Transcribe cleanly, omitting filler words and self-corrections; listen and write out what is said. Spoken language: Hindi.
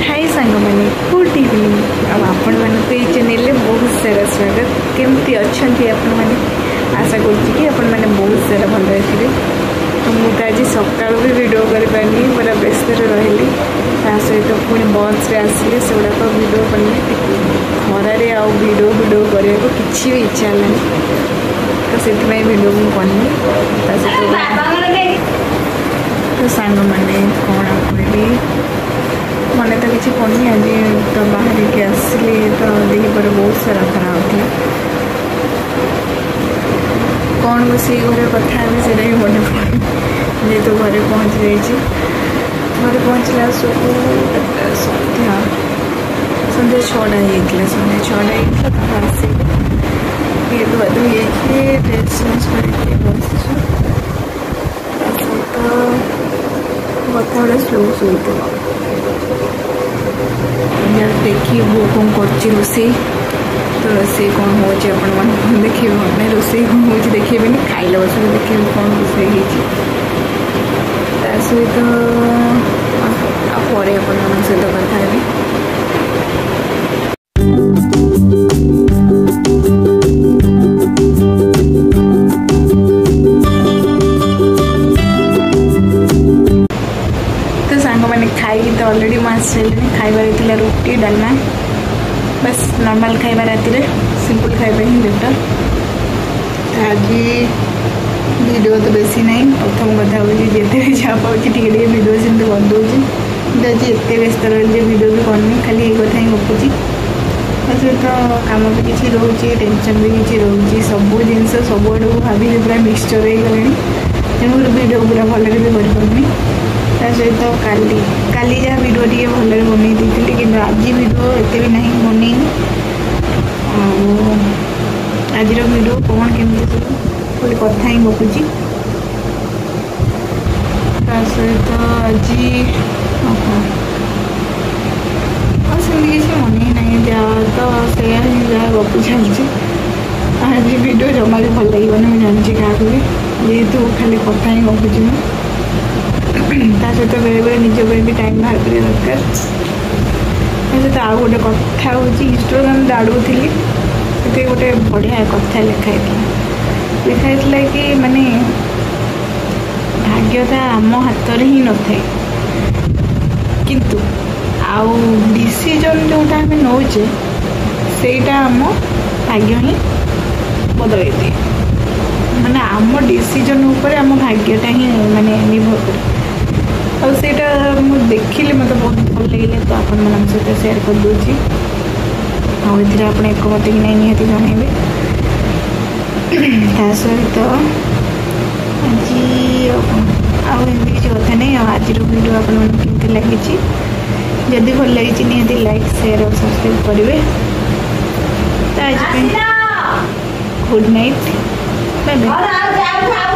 हाय सांग मैंने गुड इवनिंग आपण मानक ये चैनल में बहुत सारा स्वागत केमती अच्छा आपण मैंने आशा कर बहुत सारा भल रही तो मुझे आज सका भी वीडियो करपानी पूरा व्यस्त रही सहित पुणी बस रे आसिले से गुड़ाक वीडियो कली खरारे वीडियो करने को किसी भी इच्छा है तो से वीडियो मुझे कनी तो सांग मैंने कौन कहली मन तो किसी पड़नी आज तो बाहर के आसिले तो देह पर बहुत सारा खराब होता कौन बस घर कथा से मन पड़े जेहेतु घरे पहुँच जाइए घर पहुँचला सब सन्ध्या 6टा होता सन्ध्या 6टा होता आसिक धुआ धुई ड्रेस चेंज करके बस कथा गुड़ा स्लो शोथ देखिए वो कौन कर रोसई तो रोसई कौन हो देखिए मैं रोसई कौन हो देखिए खाइला बस देखिए कौन रोसई सहित पर सहित कथा है खाई तो ऑलरेडी मास सारे खाइबार रुटी डालना बस नॉर्मल खाइबा राति रे सिंपल खाइबा ही बेटर आज वीडियो तो बेसी नहीं प्रथम कथा हूँ जिते भी जहाँ पाँच वीडियो सेमती करदे आज एत व्यस्त रही वीडियो भी करनी खाली ये कथा ही गपुची सहित कम भी किसी रोचे टेंशन भी किसी रोचे सब जिन सब आड़ भाभी पूरा मिक्सचर हो गले तेणु वीडियो पूरा भल भी करनी सहित काली काली जहाँ वीडियो टे भल बनई थी कि आज वीडियो एत भी ना बनई आज वीडियो कौन केमती सब गोटे कथा ही गपुची सहित आज सेमती किसी मन ही ना जहाँ तो से जहाँ गपु चलती आज वीडियो जमा भी भल लगे मुझे जानची क्या भी जेहेतु खाली कथा ही गपुची सहित बेले बेले निज भी टाइम बाहर कर दरकार सहित आउ गोटे कथा हूँ इंस्टाग्राम दाड़ूली से गोटे बढ़िया कथा लिखाई कि माने भाग्यता आम हाथ में ही न थाए किंतु आउ डिसीजन जोटा आम नौचे सेटा आम भाग्य ही बदल दिए माने आम डिसीजन उपर आम भाग्यटा ही माने निर्भर करे और सेटा मुझे देखिले मत बहुत भल लगे तो आपण मान सहित सेयार कर दूची आप एकमत कि नहीं निहती जनइबे सहित आज आमती किसी कथा नहीं आज वीडियो आपमती लगी जदि भल लगी निहती लाइक शेयर और सब्सक्राइब करेंगे तो आज गुड नाइट बाय बाय।